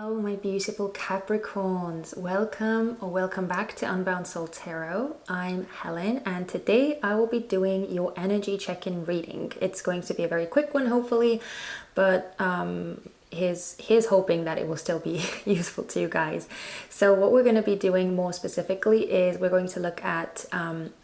Hello my beautiful Capricorns, welcome back to Unbound Soul Tarot. I'm Helen and today I will be doing your energy check-in reading. It's going to be a very quick one hopefully, but here's hoping that it will still be useful to you guys. So what we're going to be doing more specifically is we're going to look at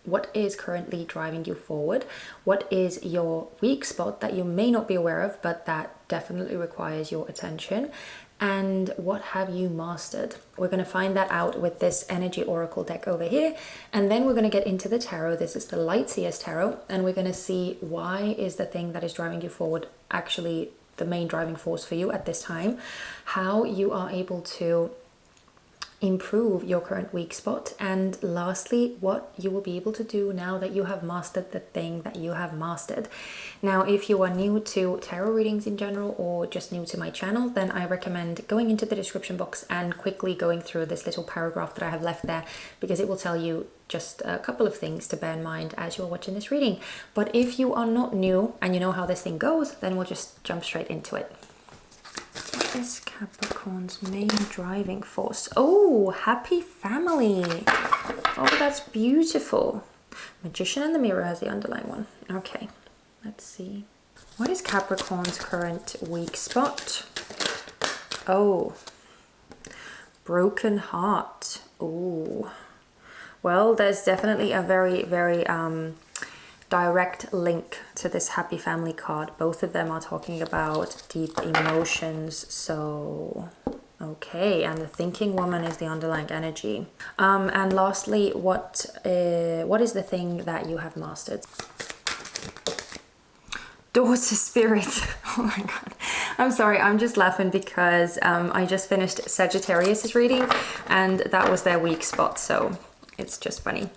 what is currently driving you forward, what is your weak spot that you may not be aware of but that definitely requires your attention, and what have you mastered. We're going to find that out with this energy oracle deck over here, and then we're going to get into the tarot. This is the Light Seers tarot, and we're going to see why is the thing that is driving you forward actually the main driving force for you at this time, how you are able to improve your current weak spot, and lastly what you will be able to do now that you have mastered the thing that you have mastered. Now if you are new to tarot readings in general or just new to my channel, then I recommend going into the description box and quickly going through this little paragraph that I have left there, because it will tell you just a couple of things to bear in mind as you're watching this reading. But if you are not new and you know how this thing goes, then we'll just jump straight into it. What is Capricorn's main driving force? Oh, happy family. Oh, that's beautiful. Magician and the Mirror has the underlying one. Okay, let's see. What is Capricorn's current weak spot? Oh, broken heart. Oh, well, there's definitely a very direct link to this happy family card. Both of them are talking about deep emotions. So okay, and the thinking woman is the underlying energy. And lastly, what is the thing that you have mastered? Daughter spirit. Oh my god, I'm sorry, I'm just laughing because I just finished Sagittarius's reading and that was their weak spot, so it's just funny.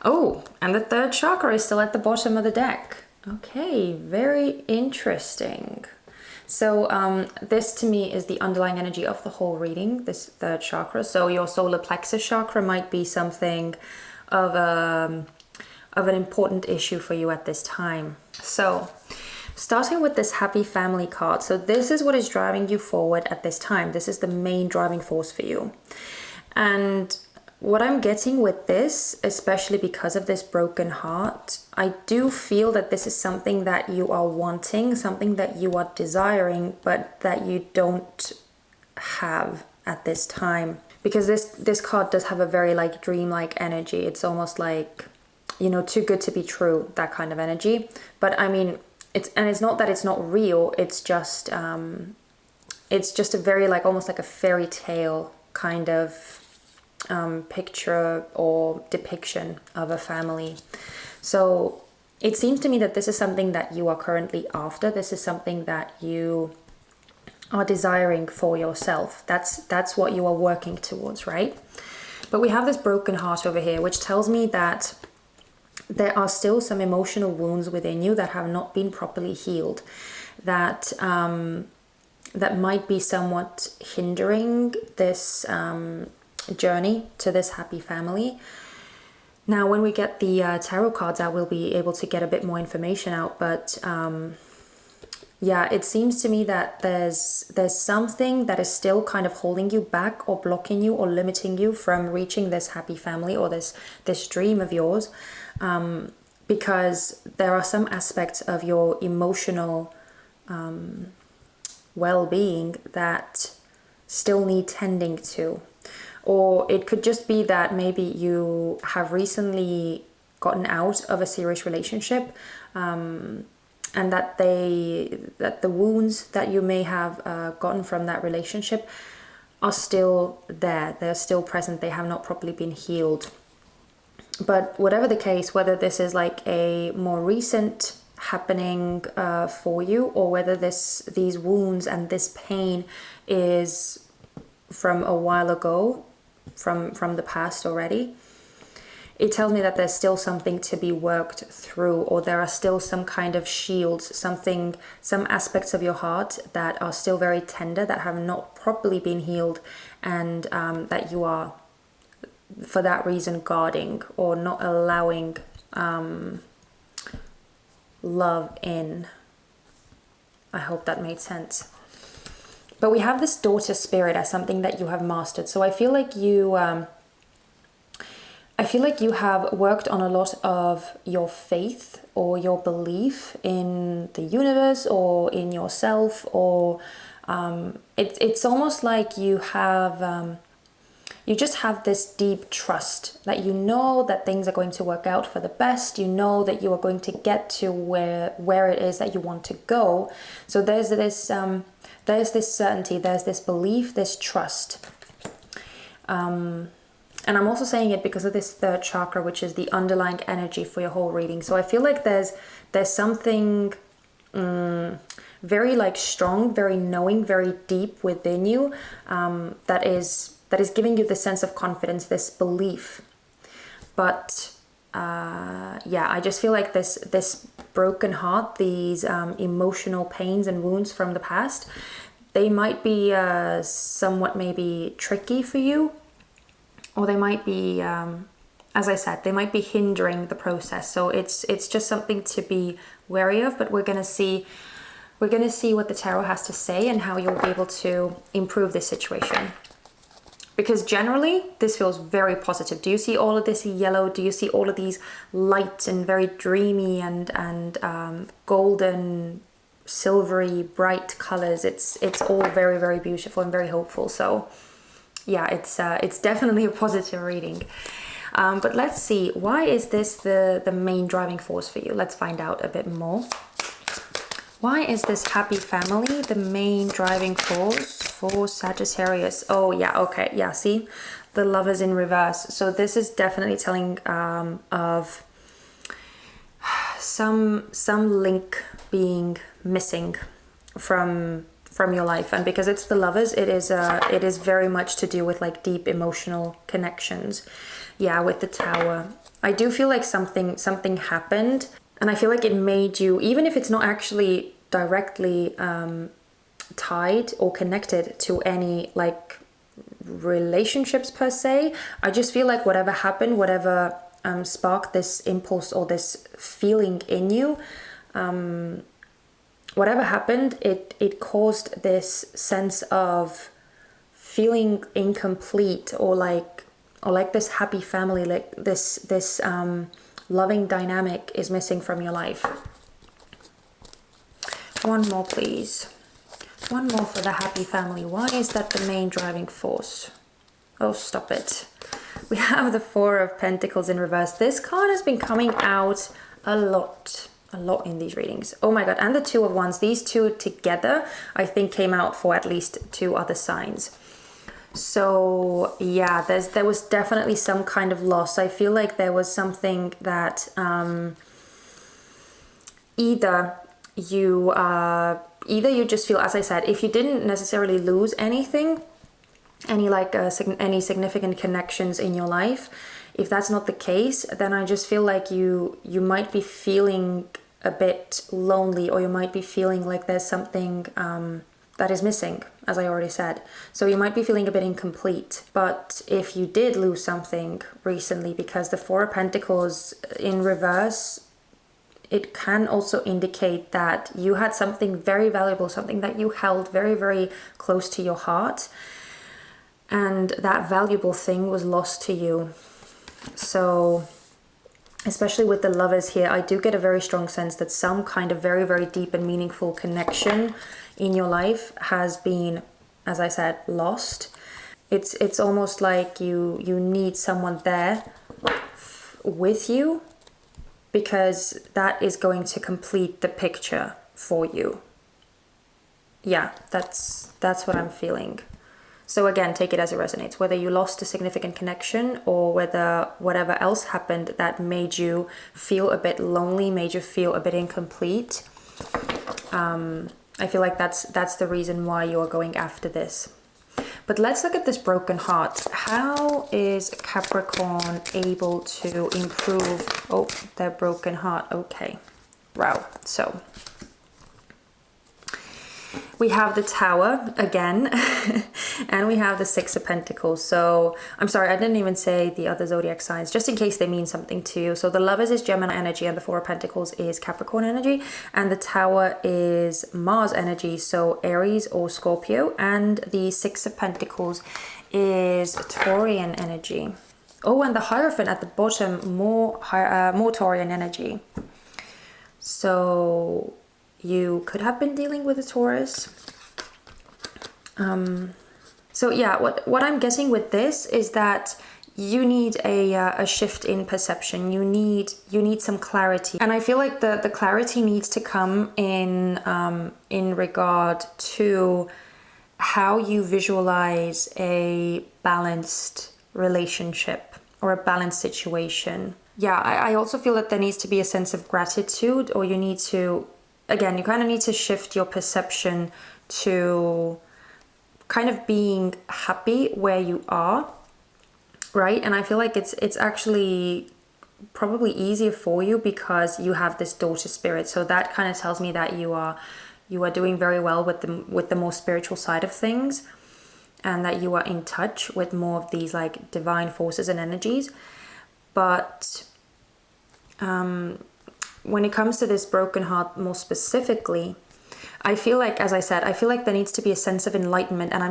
Oh, and the third chakra is still at the bottom of the deck. Okay, very interesting. So this to me is the underlying energy of the whole reading, this third chakra. So your solar plexus chakra might be something of an important issue for you at this time. So starting with this happy family card. So this is what is driving you forward at this time. This is the main driving force for you. And what I'm getting with this, especially because of this broken heart, I do feel that this is something that you are wanting, something that you are desiring, but that you don't have at this time. Because this card does have a very like dreamlike energy. It's almost like, you know, too good to be true, that kind of energy. But I mean, it's not that it's not real, it's just a very like almost like a fairy tale kind of picture or depiction of a family. So it seems to me that this is something that you are currently after. This is something that you are desiring for yourself. That's what you are working towards, right? But we have this broken heart over here, which tells me that there are still some emotional wounds within you that have not been properly healed, that that might be somewhat hindering this journey to this happy family. Now when we get the tarot cards out, we'll be able to get a bit more information out, but yeah, it seems to me that there's something that is still kind of holding you back or blocking you or limiting you from reaching this happy family or this dream of yours, because there are some aspects of your emotional well-being that still need tending to. Or it could just be that maybe you have recently gotten out of a serious relationship, and that the wounds that you may have gotten from that relationship are still there. They're still present. They have not properly been healed. But whatever the case, whether this is like a more recent happening for you, or whether these wounds and this pain is from a while ago, from the past already, it tells me that there's still something to be worked through, or there are still some kind of shields, some aspects of your heart that are still very tender, that have not properly been healed, and that you are for that reason guarding or not allowing love in. I hope that made sense. But we have this daughter spirit as something that you have mastered. So I feel like you have worked on a lot of your faith or your belief in the universe or in yourself, or it's almost like you have you just have this deep trust that you know that things are going to work out for the best. You know that you are going to get to where it is that you want to go. So there's this certainty, there's this belief, this trust. And I'm also saying it because of this third chakra, which is the underlying energy for your whole reading. So I feel like there's something very like strong, very knowing, very deep within you, that is giving you the sense of confidence, this belief. But yeah, I just feel like this broken heart, these emotional pains and wounds from the past, they might be somewhat maybe tricky for you, or they might be, as I said, they might be hindering the process. So it's just something to be wary of. But we're gonna see what the tarot has to say and how you'll be able to improve this situation. Because generally, this feels very positive. Do you see all of this yellow? Do you see all of these light and very dreamy and golden, silvery, bright colors? It's all very, very beautiful and very hopeful. So yeah, it's definitely a positive reading. But let's see, why is this the main driving force for you? Let's find out a bit more. Why is this happy family the main driving force for Sagittarius? Oh yeah, okay, yeah, see? The Lovers in reverse. So this is definitely telling of some link being missing from your life. And because it's the Lovers, it is very much to do with like deep emotional connections. Yeah, with the Tower. I do feel like something happened. And I feel like it made you, even if it's not actually directly tied or connected to any like relationships per se, I just feel like whatever happened, whatever sparked this impulse or this feeling in you, whatever happened, it caused this sense of feeling incomplete, or like this happy family, like this loving dynamic is missing from your life. One more, please. One more for the happy family. Why is that the main driving force? Oh, stop it. We have the Four of Pentacles in reverse. This card has been coming out a lot in these readings. Oh my god, and the Two of Wands. These two together, I think, came out for at least 2 other signs. So yeah, there was definitely some kind of loss. I feel like there was something that either you just feel, as I said, if you didn't necessarily lose anything, any significant connections in your life, if that's not the case, then I just feel like you might be feeling a bit lonely, or you might be feeling like there's something that is missing, as I already said. So you might be feeling a bit incomplete. But if you did lose something recently, because the Four of Pentacles in reverse, it can also indicate that you had something very valuable, something that you held very, very close to your heart, and that valuable thing was lost to you. So especially with the Lovers here, I do get a very strong sense that some kind of very, very deep and meaningful connection in your life has been, as I said, lost. It's almost like you need someone there with you, because that is going to complete the picture for you. Yeah, that's what I'm feeling. So again, take it as it resonates. Whether you lost a significant connection, or whether whatever else happened that made you feel a bit lonely, made you feel a bit incomplete, I feel like that's the reason why you're going after this. But let's look at this broken heart. How is Capricorn able to improve their broken heart? Okay, wow. So we have the Tower again, and we have the Six of Pentacles. So I'm sorry, I didn't even say the other zodiac signs, just in case they mean something to you. So the Lovers is Gemini energy, and the Four of Pentacles is Capricorn energy, and the Tower is Mars energy, so Aries or Scorpio, and the Six of Pentacles is Taurian energy. Oh, and the Hierophant at the bottom, more Taurian energy. So you could have been dealing with a Taurus. So yeah, what I'm getting with this is that you need a shift in perception. You need some clarity, and I feel like the clarity needs to come in regard to how you visualize a balanced relationship or a balanced situation. Yeah, I also feel that there needs to be a sense of gratitude, or you need to, again, you kind of need to shift your perception to kind of being happy where you are, right? And I feel like it's actually probably easier for you because you have this daughter spirit. So that kind of tells me that you are doing very well with the more spiritual side of things, and that you are in touch with more of these like divine forces and energies. But when it comes to this broken heart more specifically, I feel like, as I said, I feel like there needs to be a sense of enlightenment, and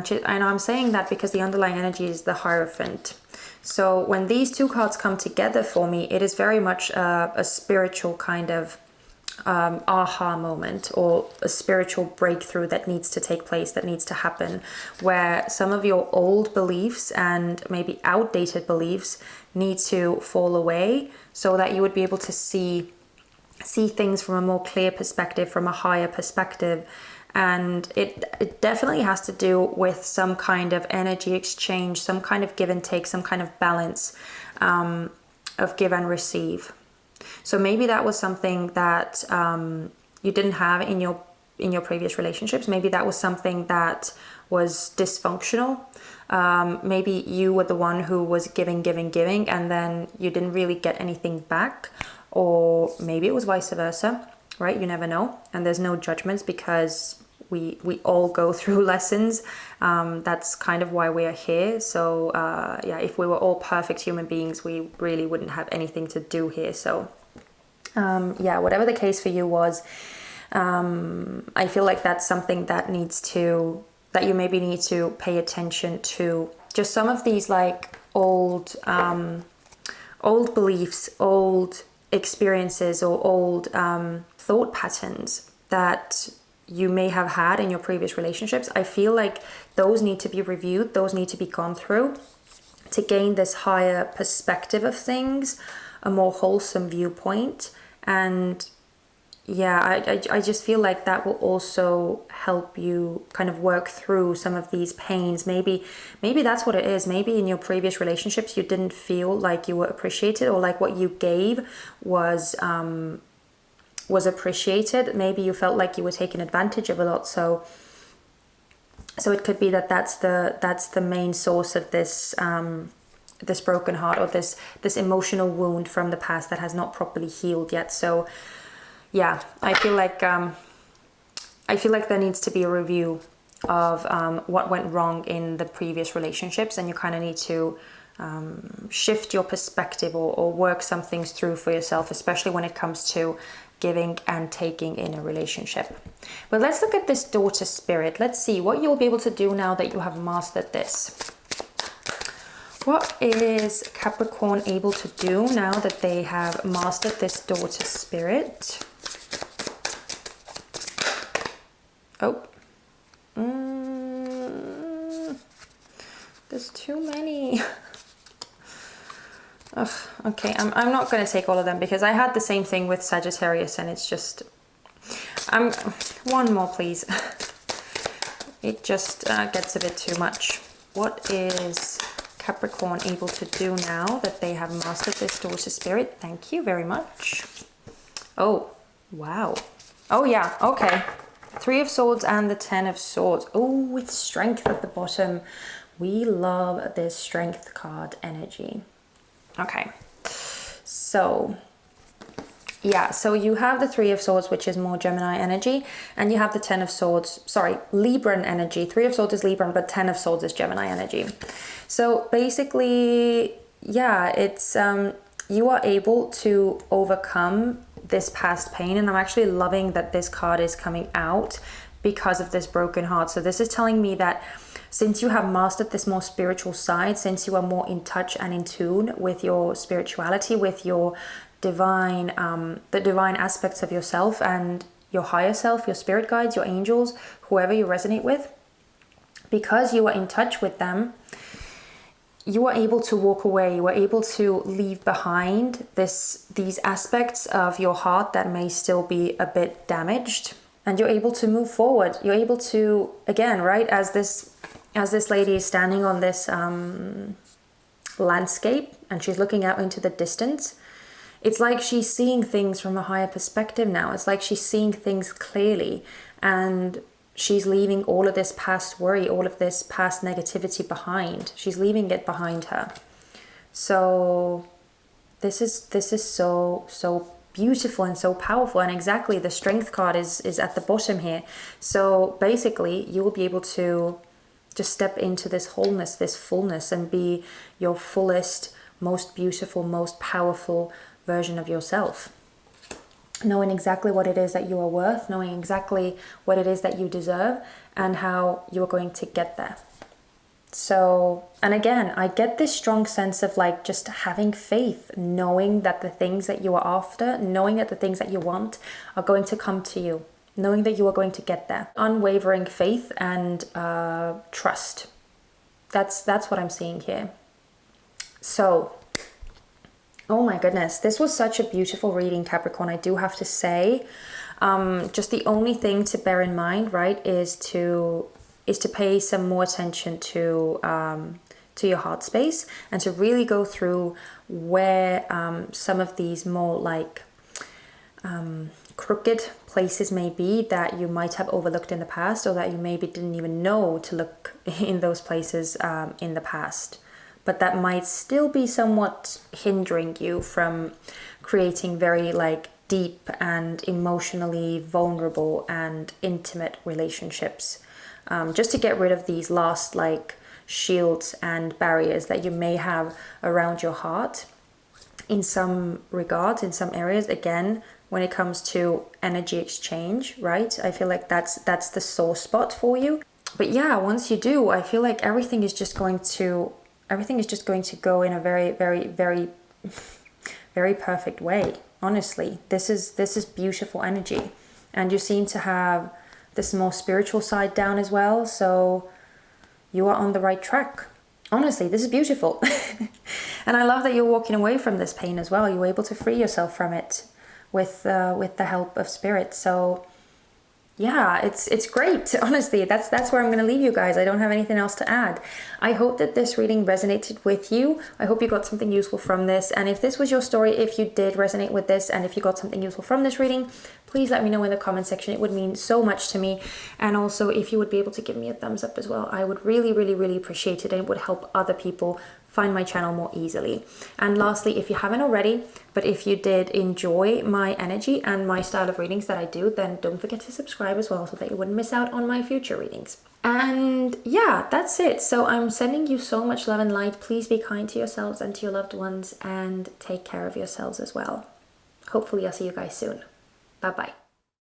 I'm saying that because the underlying energy is the Hierophant. So when these two cards come together for me, it is very much a spiritual kind of aha moment, or a spiritual breakthrough that needs to take place, that needs to happen, where some of your old beliefs and maybe outdated beliefs need to fall away, so that you would be able to see things from a more clear perspective, from a higher perspective. And it definitely has to do with some kind of energy exchange, some kind of give and take, some kind of balance of give and receive. So maybe that was something that you didn't have in your previous relationships. Maybe that was something that was dysfunctional. Maybe you were the one who was giving, and then you didn't really get anything back. Or maybe it was vice versa, right? You never know. And there's no judgments, because we all go through lessons. That's kind of why we are here. So yeah, if we were all perfect human beings, we really wouldn't have anything to do here. So yeah, whatever the case for you was, I feel like that's something that you maybe need to pay attention to. Just some of these like old beliefs, old experiences, or old thought patterns that you may have had in your previous relationships. I feel like those need to be reviewed, those need to be gone through to gain this higher perspective of things, a more wholesome viewpoint. And yeah, I just feel like that will also help you kind of work through some of these pains. Maybe that's what it is. Maybe in your previous relationships you didn't feel like you were appreciated, or like what you gave was appreciated. Maybe you felt like you were taken advantage of a lot. So it could be that's the main source of this this broken heart, or this emotional wound from the past that has not properly healed yet. So yeah, I feel like there needs to be a review of what went wrong in the previous relationships, and you kind of need to shift your perspective, or work some things through for yourself, especially when it comes to giving and taking in a relationship. But let's look at this daughter spirit. Let's see what you'll be able to do now that you have mastered this. What is Capricorn able to do now that they have mastered this daughter spirit? Oh, there's too many. Ugh, okay, I'm not going to take all of them, because I had the same thing with Sagittarius, and it's just, one more please. It just gets a bit too much. What is Capricorn able to do now that they have mastered this daughter spirit? Thank you very much. Oh, wow. Oh yeah, okay. Three of Swords and the Ten of Swords. Oh, with Strength at the bottom. We love this Strength card energy. Okay, so Yeah, so you have the Three of Swords, which is more Gemini energy, and you have the Ten of Swords, sorry, Libran energy. Three of Swords is Libran, but Ten of Swords is Gemini energy. So basically, yeah, it's you are able to overcome this past pain, and I'm actually loving that this card is coming out because of this broken heart. So this is telling me that since you have mastered this more spiritual side, since you are more in touch and in tune with your spirituality, with your divine, the divine aspects of yourself and your higher self, your spirit guides, your angels, whoever you resonate with, because you are in touch with them, you are able to walk away. You are able to leave behind these aspects of your heart that may still be a bit damaged, and you're able to move forward. You're able to, again, right, as this lady is standing on this landscape and she's looking out into the distance, it's like she's seeing things from a higher perspective now. It's like she's seeing things clearly, and she's leaving all of this past worry, all of this past negativity behind. She's leaving it behind her. So this is so beautiful and so powerful. And exactly, the Strength card is at the bottom here. So basically, you will be able to just step into this wholeness, this fullness, and be your fullest, most beautiful, most powerful version of yourself, knowing exactly what it is that you are worth, knowing exactly what it is that you deserve, and how you are going to get there. So, and again, I get this strong sense of like just having faith, knowing that the things that you are after, knowing that the things that you want are going to come to you, knowing that you are going to get there. Unwavering faith and trust. That's what I'm seeing here. So, oh my goodness, this was such a beautiful reading, Capricorn, I do have to say. Just the only thing to bear in mind, right, is to pay some more attention to your heart space, and to really go through where some of these more like crooked places may be that you might have overlooked in the past, or that you maybe didn't even know to look in those places in the past. But that might still be somewhat hindering you from creating very like deep and emotionally vulnerable and intimate relationships. Just to get rid of these last like shields and barriers that you may have around your heart in some regards, in some areas. Again, when it comes to energy exchange, right? I feel like that's the sore spot for you. But yeah, once you do, I feel like everything is just going to go in a very, very, very, very perfect way. Honestly, this is beautiful energy, and you seem to have this more spiritual side down as well. So you are on the right track. Honestly, this is beautiful. And I love that you're walking away from this pain as well. You're able to free yourself from it with the help of spirit. So yeah, it's great. Honestly, that's where I'm going to leave you guys. I don't have anything else to add. I hope that this reading resonated with you. I hope you got something useful from this. And if this was your story, if you did resonate with this, and if you got something useful from this reading, please let me know in the comment section. It would mean so much to me. And also, if you would be able to give me a thumbs up as well, I would really, really, really appreciate it. And it would help other people find my channel more easily. And lastly, if you haven't already, but if you did enjoy my energy and my style of readings that I do, then don't forget to subscribe as well, so that you wouldn't miss out on my future readings. And yeah, that's it. So I'm sending you so much love and light. Please be kind to yourselves and to your loved ones, and take care of yourselves as well. Hopefully I'll see you guys soon. Bye bye.